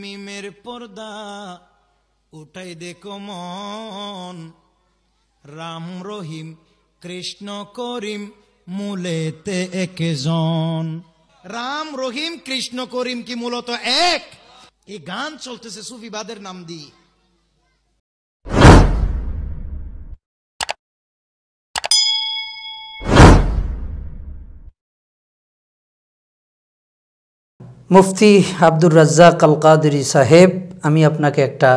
মিমের পর্দা উঠাই দেখো মন, রাম রহিম কৃষ্ণ করিম মূলেতে একজন। রাম রহিম কৃষ্ণ করিম কি মূলত এক? এই গান চলতেছে সুফিবাদের নাম দিয়ে। মুফতি আব্দুর রাজ্জাক আল কাদেরী সাহেব, আমি আপনাকে একটা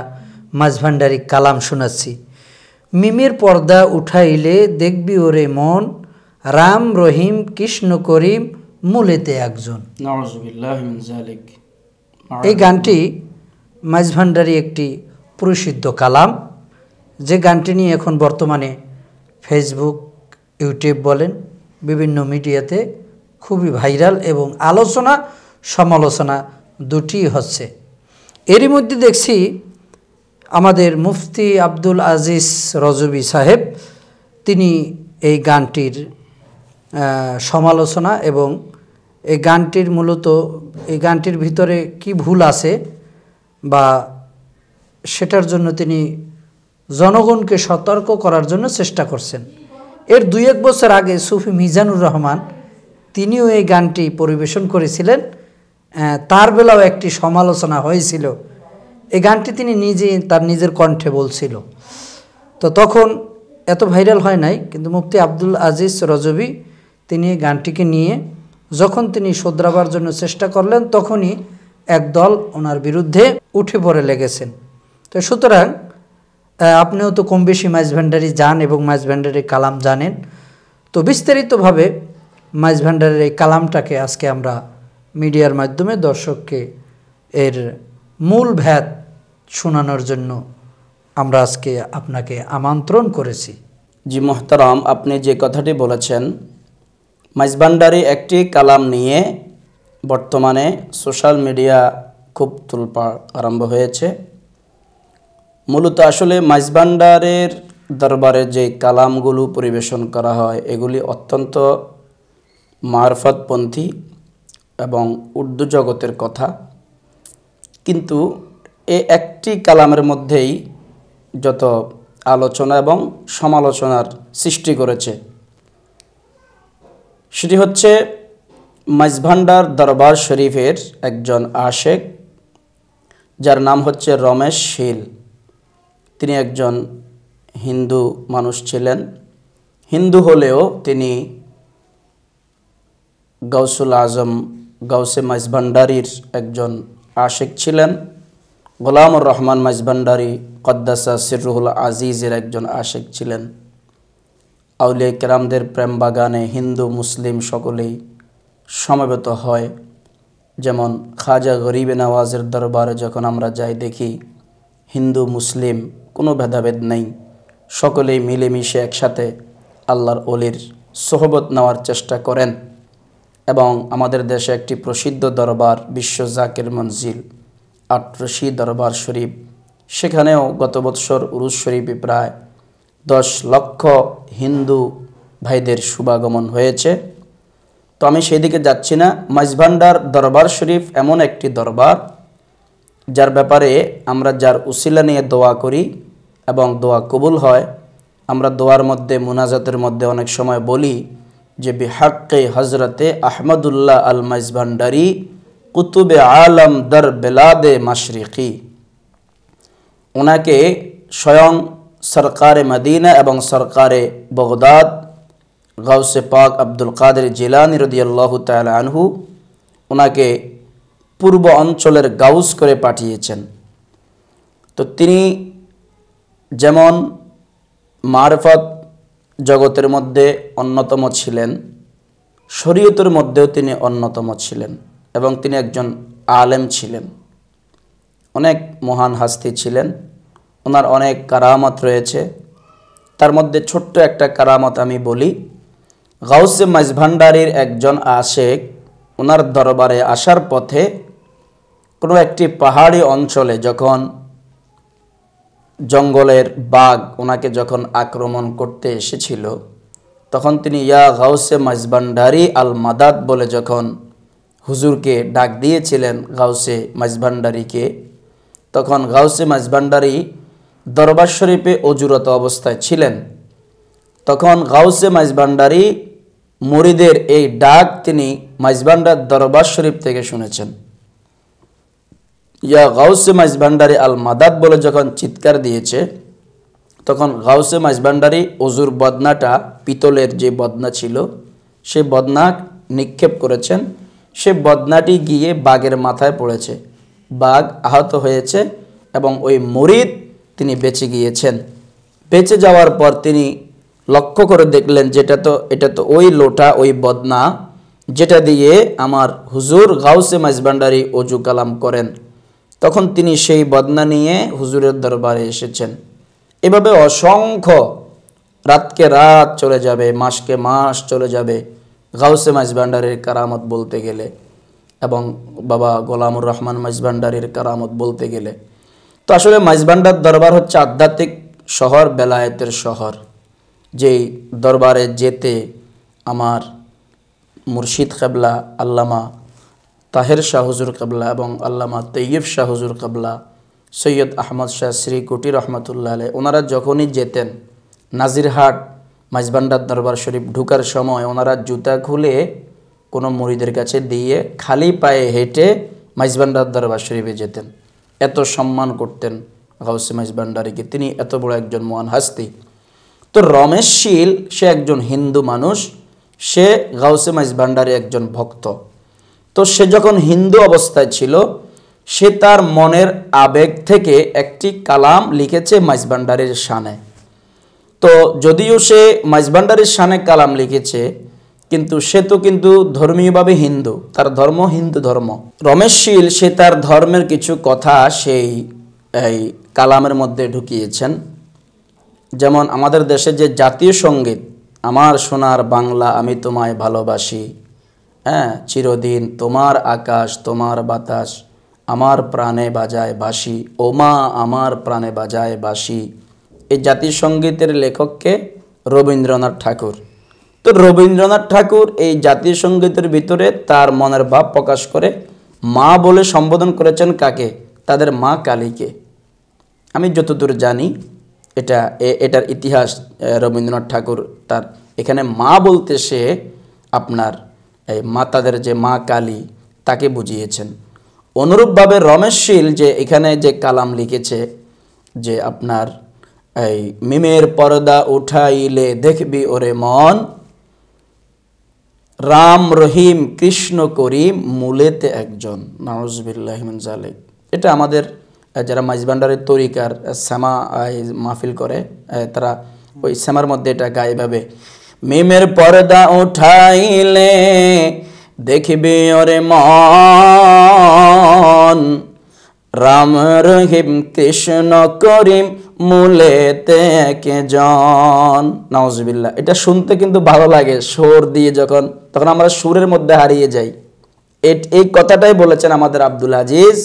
মাঝভান্ডারি কালাম শোনাচ্ছি। মিমের পর্দা উঠাইলে দেখবি ওরে মন, রাম রহিম কৃষ্ণ করিম মূলেতে একজন। নাউযুবিল্লাহি মিন যালিক। এই গানটি মাঝভান্ডারি একটি প্রসিদ্ধ কালাম, যে গানটি নিয়ে এখন বর্তমানে ফেসবুক, ইউটিউব বলেন, বিভিন্ন মিডিয়াতে খুবই ভাইরাল এবং আলোচনা সমালোচনা দুটি হচ্ছে। এরই মধ্যে দেখছি আমাদের মুফতি আব্দুল আজিজ রজবী সাহেব, তিনি এই গানটির সমালোচনা এবং এই গানটির মূলত এই গানটির ভিতরে কি ভুল আছে বা সেটার জন্য তিনি জনগণকে সতর্ক করার জন্য চেষ্টা করছেন। এর 2-1 বছর আগে সুফি মিজানুর রহমান তিনিও এই গানটি পরিবেশন করেছিলেন, তার বেলাও একটি সমালোচনা হয়েছিল। এই গানটি তিনি তার নিজের কণ্ঠে বলছিল, তো তখন এত ভাইরাল হয় নাই। কিন্তু মুফতি আব্দুল আজিজ রজবী তিনি এই গানটিকে নিয়ে যখন তিনি শোধরাবার জন্য চেষ্টা করলেন, তখনই একদল ওনার বিরুদ্ধে উঠে পড়ে লেগেছেন। তো সুতরাং আপনিও তো কম বেশি মাঝভান্ডারি যান এবং মাঝভান্ডারি কালাম জানেন, তো বিস্তারিতভাবে মাঝভান্ডারির এই কালামটাকে আজকে আমরা মিডিয়ার মাধ্যমে দর্শককে এর মূল ভেদ শোনানোর জন্য আমরা আজকে আপনাকে আমন্ত্রণ করেছি। জি মোহতারাম, আপনি যে কথাটি বলেছেন, মাঝভান্ডারি একটি কালাম নিয়ে বর্তমানে সোশ্যাল মিডিয়া খুব তোলপাড় আরম্ভ হয়েছে। মূলত আসলে মাঝভান্ডারের দরবারে যে কালামগুলো পরিবেশন করা হয় এগুলি অত্যন্ত মারফতপন্থী এবং উর্দু জগতের কথা, কিন্তু এই একটি কালামের মধ্যেই যত আলোচনা এবং সমালোচনার সৃষ্টি করেছে। সেটি হচ্ছে মাঝভান্ডার দরবার শরীফের একজন আশেক, যার নাম হচ্ছে রমেশ শীল। তিনি একজন হিন্দু মানুষ ছিলেন। হিন্দু হলেও তিনি গাউসুল আজম গাউসে মাঝভান্ডারির একজন আশেক ছিলেন। গোলামুর রহমান মাঝভান্ডারি কদ্দাসা সিররুহুল আজিজের একজন আশেক ছিলেন। আউলিয়া কেরামদের প্রেম বাগানে হিন্দু মুসলিম সকলেই সমবেত হয়। যেমন খাজা গরিবে নওয়াজের দরবারে যখন আমরা যাই, দেখি হিন্দু মুসলিম কোনো ভেদাভেদ নেই, সকলেই মিলেমিশে একসাথে আল্লাহর ওলির সোহবত নেওয়ার চেষ্টা করেন। এবং আমাদের দেশে একটি প্রসিদ্ধ দরবার বিশ্ব জাকির মঞ্জিল আটরশি দরবার শরীফ, সেখানেও গত বৎসর উরুস শরীফে প্রায় 10 লক্ষ হিন্দু ভাইদের শুভাগমন হয়েছে। তো আমি সেদিকে যাচ্ছি না। মাঝভান্ডার দরবার শরীফ এমন একটি দরবার যার ব্যাপারে আমরা যার উসিলা নিয়ে দোয়া করি এবং দোয়া কবুল হয়। আমরা দোয়ার মধ্যে, মুনাজাতের মধ্যে অনেক সময় বলি যে বিহাক্কে হজরতে আহমদুল্লাহ আল মাঝভান্ডারি কুতুবে আলম দর বেলাদে মাশরিকি, ওনাকে স্বয়ং সরকারে মদিনা এবং সরকারে বগদাদ গাউসে পাক আব্দুল কাদের জিলানী রাদিয়াল্লাহু তাআলা আনহু ওনাকে পূর্ব অঞ্চলের গাউস করে পাঠিয়েছেন। তো তিনি যেমন মারফত জগতের মধ্যে অন্যতম ছিলেন, শরীয়তের মধ্যেও তিনি অন্যতম ছিলেন এবং তিনি একজন আলেম ছিলেন, অনেক মহান হাস্তি ছিলেন। ওনার অনেক কারামত রয়েছে। তার মধ্যে ছোট্ট একটা কারামত আমি বলি। গাউসে মাঝভান্ডারির একজন আশেক ওনার দরবারে আসার পথে কোনো একটি পাহাড়ি অঞ্চলে যখন জঙ্গলের বাঘ ওনাকে যখন আক্রমণ করতে এসেছিল, তখন তিনি ইয়া গাউসে মাঝভান্ডারি আল মাদাদ বলে যখন হুজুরকে ডাক দিয়েছিলেন, গাউসে মাঝভান্ডারিকে, তখন গাউসে মাইজভান্ডারী দরবার শরীফে অজুরত অবস্থায় ছিলেন। তখন গাউসে মাইজভান্ডারী মুরিদের এই ডাক তিনি মাইজভান্ডার দরবার শরীফ থেকে শুনেছেন। ইয়া গাউসে মাইজভান্ডারী আল মাদাদ বলে যখন চিৎকার দিয়েছে, তখন গাউসে মাইজভান্ডারী অজুর বদনাটা, পিতলের যে বদনা ছিল সে বদনা নিক্ষেপ করেছেন। সে বদনাটি গিয়ে বাঘের মাথায় পড়েছে, বাঘ আহত হয়েছে এবং ওই মুরিদ তিনি বেঁচে গিয়েছেন। বেঁচে যাওয়ার পর তিনি লক্ষ্য করে দেখলেন এটা তো ওই লোটা, ওই বদনা যেটা দিয়ে আমার হুজুর গাউসে মাইজভান্ডারী অজু কালাম করেন। তখন তিনি সেই বদনা নিয়ে হুজুরের দরবারে এসেছেন। এভাবে অসংখ্য রাতকে রাত চলে যাবে, মাসকে মাস চলে যাবে গাউসে মাইজভান্ডারীর কারামত বলতে গেলে এবং বাবা গোলামুর রহমান মাইজভান্ডারীর কারামত বলতে গেলে। তো আসলে মাইজভান্ডার দরবার হচ্ছে আধ্যাত্মিক শহর, বেলায়েতের শহর, যেই দরবারে যেতে আমার মুর্শিদ কেবলা আল্লামা তাহের শাহ হুজুর কেবলা এবং আল্লামা তৈয়ব শাহ হুজুর কেবলা, সৈয়দ আহমদ শাহ শ্রীকুটি রহমতুল্লাহ আলাইহি, ওনারা যখনই যেতেন নাজিরহাট মাইজভান্ডার দরবার শরীফ ঢুকার সময় ওনারা জুতা খুলে কোনো মুরিদের কাছে দিয়ে খালি পায়ে হেঁটে মাইজভান্ডার দরবার শরীফে যেতেন। এত সম্মান করতেন গাউসে মাইজভান্ডারীকে, তিনি এত বড় একজন মহান হাস্তি। তো রমেশ শীল সে একজন হিন্দু মানুষ, সে গাউসে মাইজভান্ডারী একজন ভক্ত। তো সে যখন হিন্দু অবস্থায় ছিল, সে তার মনের আবেগ থেকে একটি কালাম লিখেছে মাইজভান্ডারীর শানে। তো যদিও সে মাইজভান্ডারীর শানে কালাম লিখেছে, কিন্তু সে তো ধর্মীয়ভাবে হিন্দু, তার ধর্ম হিন্দু ধর্ম। রমেশ শীল সে তার ধর্মের কিছু কথা সেই এই কালামের মধ্যে ঢুকিয়েছেন। যেমন আমাদের দেশে যে জাতীয় সঙ্গীত, আমার সোনার বাংলা আমি তোমায় ভালোবাসি, হ্যাঁ, চিরদিন তোমার আকাশ তোমার বাতাস, আমার প্রাণে বাজায় বাঁশি, ও মা আমার প্রাণে বাজায় বাঁশি। এই জাতীয় সঙ্গীতের লেখককে রবীন্দ্রনাথ ঠাকুর। তো রবীন্দ্রনাথ ঠাকুর এই জাতীয় সঙ্গীতের ভিতরে তার মনের ভাব প্রকাশ করে মা বলে সম্বোধন করেছেন কাকে? তাদের মা কালীকে। আমি যতদূর জানি এটার ইতিহাস, রবীন্দ্রনাথ ঠাকুর তার এখানে মা বলতে সে আপনার এই তাদের যে মা কালী তাকে বুঝিয়েছেন। অনুরূপভাবে রমেশ শীল যে এখানে যে কালাম লিখেছে যে আপনার এই মিমের পর্দা উঠাইলে দেখবি ওরে মন, রাম রহিম কৃষ্ণ করিম মূলেতে একজন, নাউজুবিল্লাহি মিন যালিক। এটা আমাদের যারা মাইজভান্ডারীর তরিকার শ্যামা মাহফিল করে তারা ওই শ্যামার মধ্যে এটা গায় ভাবে, মিমের পর্দা উঠাইলে দেখবি ওরে মন, রাম রহিম কৃষ্ণ করিম মূলেতে একজন। নাউজুবিল্লাহ। এটা শুনতে কিন্তু ভালো লাগে সুর দিয়ে, তখন আমরা সুরের মধ্যে হারিয়ে যাই। এই কথাটাই বলেছেন আমাদের আব্দুল আজিজ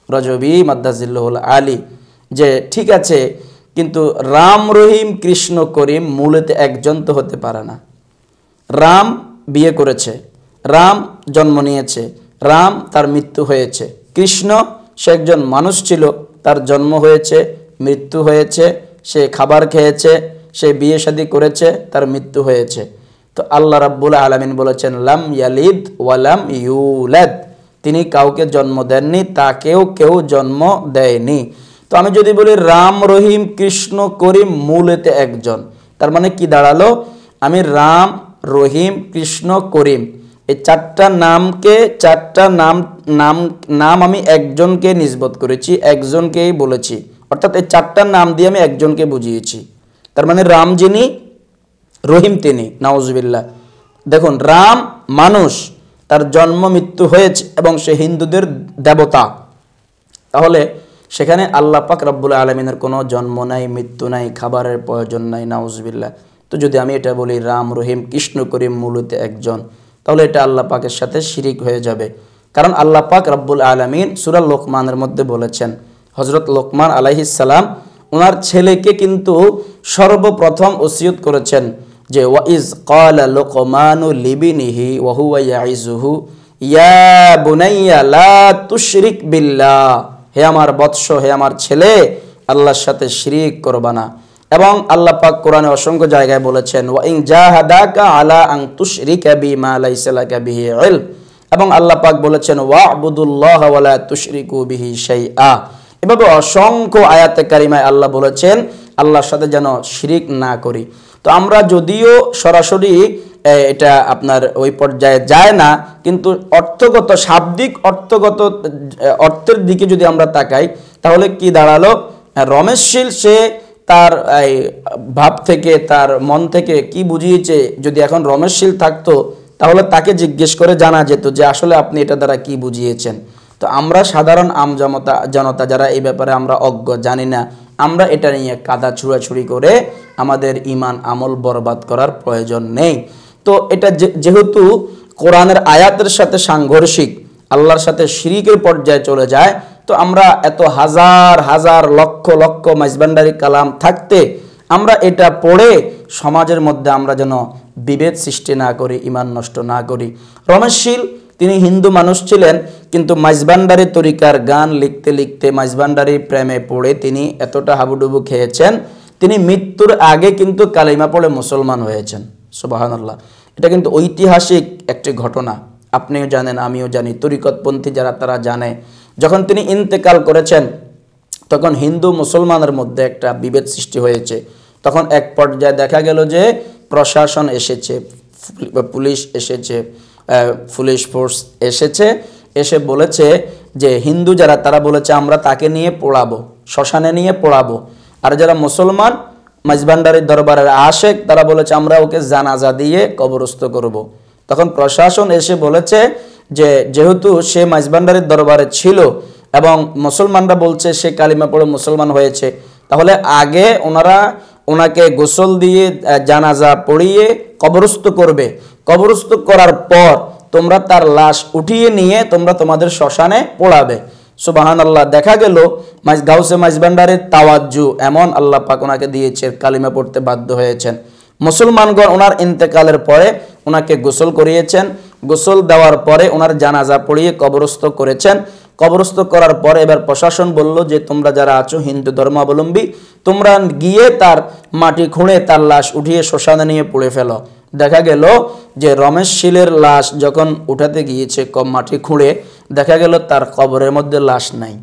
রজবী মাদ্দাজিল্লাহুল আলী, যে ঠিক আছে কিন্তু রাম রহিম কৃষ্ণ করিম মূলেতে একজন তো হতে পারে না। রাম বিয়ে করেছে, রাম জন্ম নিয়েছে, রাম তার মৃত্যু হয়েছে, কৃষ্ণ সে একজন মানুষ ছিল, তার জন্ম হয়েছে, মৃত্যু হয়েছে, সে খাবার খেয়েছে, সে বিয়ে শাদী করেছে, তার মৃত্যু হয়েছে। তো আল্লাহ রাব্বুল আলামিন বলেছেন লাম ইয়ালিদ ওয়ালাম ইউলাদ, তিনি কাউকে জন্ম দেননি, তাকেও কেউ জন্ম দেয়নি। তো আমি যদি বলি রাম রহিম কৃষ্ণ করিম মূলেতে একজন, তার মানে কি দাঁড়ালো? আমি রাম রহিম কৃষ্ণ করিম এই চারটা নাম আমি একজনকে নিসবত করেছি, একজনকেই বলেছি, অর্থাৎ এই চারটা নাম দিয়ে আমি একজনকে বুঝিয়েছি। তার মানে রাম যিনি, রহিম তিনি। নাউজুবিল্লাহ। দেখুন, রাম মানুষ, তার জন্ম মৃত্যু হয়েছে এবং সে হিন্দুদের দেবতা, তাহলে সেখানে আল্লাহ পাক রব্বুল আলামিনের কোনো জন্ম নাই, মৃত্যু নাই, খাবারের প্রয়োজন নাই। নাউজুবিল্লাহ। তো যদি আমি এটা বলি রাম রহিম কৃষ্ণ করিম মূলতে একজন, তাহলে এটা আল্লাহ পাকের সাথে শিরিক হয়ে যাবে। কারণ আল্লাহ পাক রব্বুল আলামিন সূরা লোকমানের মধ্যে বলেছেন, হযরত লোকমান আলাইহিস সালাম ওনার ছেলেকে কিন্তু সর্বপ্রথম ওসিয়ত করেছেন যে ওয়াইজ ক্বালা লুকমানু লিবিনিহি ওয়া হুয়া ইয়াইজুহু ইয়া বুনাইয়া লা তুশরিক বিল্লাহ হে আমার বৎস, হে আমার ছেলে, আল্লাহর সাথে শিরিক করবা না। এবং আল্লাহ পাক কোরআনে অসংখ্য জায়গায় বলেছেন, ওয়া ইন জাহাদাকা আলা আন তুশরিকা বিমা লাইসা লাকা বিহি ইলম, এবং আল্লাহ পাক বলেছেন ওয়া'বুদুল্লাহ ওয়া লা তুশরিকু বিহি শাইআ। এভাবে অসংখ্য আয়াতে কারিমায় আল্লাহ বলেছেন আল্লাহর সাথে যেন শিরিক না করি। তো আমরা যদিও সরাসরি এটা আপনার ওই পর্যায়ে যায় না, কিন্তু অর্থগত, শাব্দিক অর্থগত অর্থের দিকে যদি আমরা তাকাই, তাহলে কি দাঁড়ালো? রমেশশীল সে তার ভাব থেকে, তার মন থেকে কি বুঝিয়েছে, যদি এখন রমেশশীল থাকতো তাহলে তাকে জিজ্ঞেস করে জানা যেত যে আসলে আপনি এটা দ্বারা কি বুঝিয়েছেন। তো আমরা সাধারণ জনতা যারা এই ব্যাপারে আমরা অজ্ঞ, জানি না, আমরা এটা নিয়ে কাদা ছুড়াছুড়ি করে আমাদের ঈমান আমল বরবাদ করার প্রয়োজন নেই। তো এটা যেহেতু কোরআনের আয়াতের সাথে সাংঘর্ষিক, আল্লাহর সাথে শিরিকের পর্যায়ে চলে যায়, তো আমরা এত হাজার হাজার লক্ষ লক্ষ মাইজভান্ডারি কালাম থাকতে আমরা এটা পড়ে সমাজের মধ্যে আমরা যেন বিভেদ সৃষ্টি না করি, ঈমান নষ্ট না করি। রমেশশীল তিনি হিন্দু মানুষ ছিলেন, কিন্তু মাইজভান্ডারি তরিকার গান লিখতে লিখতে, মাইজভান্ডারি প্রেমে পড়ে তিনি এতটা হাবুডুবু খেয়েছেন, তিনি মৃত্যুর আগে কিন্তু কালিমা পড়ে মুসলমান হয়েছেন। সুবহানাল্লাহ। এটা কিন্তু ঐতিহাসিক একটি ঘটনা, আপনিও জানেন, আমিও জানি, তরিকতপন্থী যারা তারা জানে। যখন তিনি ইন্তেকাল করেছেন তখন হিন্দু মুসলমানের মধ্যে একটা বিভেদ সৃষ্টি হয়েছে। তখন এক পর্যায়ে দেখা গেল যে প্রশাসন এসেছে, পুলিশ এসেছে, পুলিশ ফোর্স এসেছে, এসে বলেছে যে হিন্দু যারা তারা বলেছে আমরা তাকে নিয়ে পোড়াবো, শ্মশানে নিয়ে পোড়াবো। আর যারা মুসলমান মাইজভান্ডারির দরবারের আশেক তারা বলেছে আমরা ওকে জানাজা দিয়ে কবরস্থ করব। তখন প্রশাসন এসে বলেছে যে যেহেতু সে মাইজভান্ডারির দরবারে ছিল এবং মুসলমানরা বলছে সে কালিমা পড়ে মুসলমান হয়েছে, তাহলে আগে ওনাকে গোসল দিয়ে জানাজা পড়িয়ে কবরস্থ করবে, কবরস্থ করার পর তোমরা তার লাশ উঠিয়ে নিয়ে তোমরা তোমাদের শ্মশানে পোড়াবে। সুবহানাল্লাহ। দেখা গেল গাউসে মাইজভান্ডারির তাওয়াজ্জু এমন আল্লাহ পাক ওনাকে দিয়েছে, কালিমা পড়তে বাধ্য হয়েছেন। মুসলমানগণ ওনার ইন্তেকালের পরে ওনাকে গোসল করিয়েছেন, গোসল দেওয়ার পরে ওনার জানাজা পড়িয়ে কবরস্থ করেছেন। কবরস্থ করার পরে এবার প্রশাসন বলল যে তোমরা যারা আছো হিন্দু ধর্মাবলম্বী, তোমরা গিয়ে তার মাটি খুঁড়ে তার লাশ উঠিয়ে শ্মশানে নিয়ে পুড়ে ফেলো। দেখা গেল যে রমেশশীলের লাশ যখন উঠাতে গিয়েছে মাটি খুঁড়ে, দেখা গেল তার কবরের মধ্যে লাশ নাই।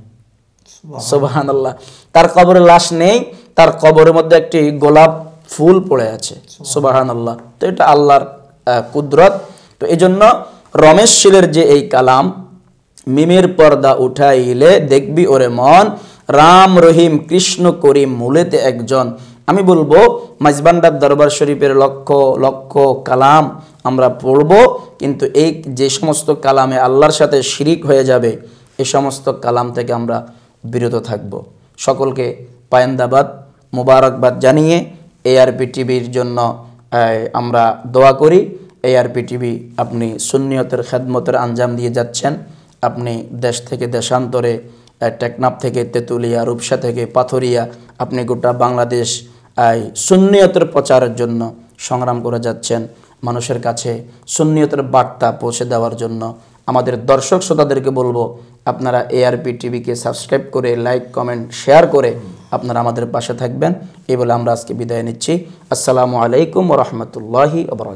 সুবহানাল্লাহ। তার কবরে লাশ নেই, তার কবরের মধ্যে একটি গোলাপ ফুল পড়ে আছে। সুবহানাল্লাহ। তো এটা আল্লাহর কুদরত। তো এই জন্য রমেশশীলের যে এই কালাম, মিমের পর্দা উঠাইলে দেখবি ওরে মন, রাম রহিম কৃষ্ণ করিম মূলেতে একজন। আমি বলবো মাইজভান্ডার দরবার শরীফের লক্ষ লক্ষ কালাম আমরা পড়ব, কিন্তু এই যে সমস্ত কালামে আল্লাহর সাথে শিরিক হয়ে যাবে এই সমস্ত কালাম থেকে আমরা বিরত থাকব। সকলকে পায়েন্দাবাদ, মুবারকবাদ জানিয়ে ARP টিভির জন্য আমরা দোয়া করি। ARP টিভি আপনি সুন্নিয়তের খেদমতের আঞ্জাম দিয়ে যাচ্ছেন। আপনি দেশ থেকে দেশান্তরে, টেকনাফ থেকে তেঁতুলিয়া, রূপসা থেকে পাথরিয়া, আপনি গোটা বাংলাদেশ সুন্নিয়তের প্রচারের জন্য সংগ্রাম করে যাচ্ছেন, মানুষের কাছে সুন্নিয়তের বার্তা পৌঁছে দেওয়ার জন্য। আমাদের দর্শক শ্রোতাদেরকে বলবো আপনারা ARP টিভিকে সাবস্ক্রাইব করে, লাইক, কমেন্ট, শেয়ার করে আপনারা আমাদের পাশে থাকবেন। এই বলে আমরা আজকে বিদায় নিচ্ছি। আসসালামু আলাইকুম ওয়া রাহমাতুল্লাহি ওয়া বারাকাতুহু।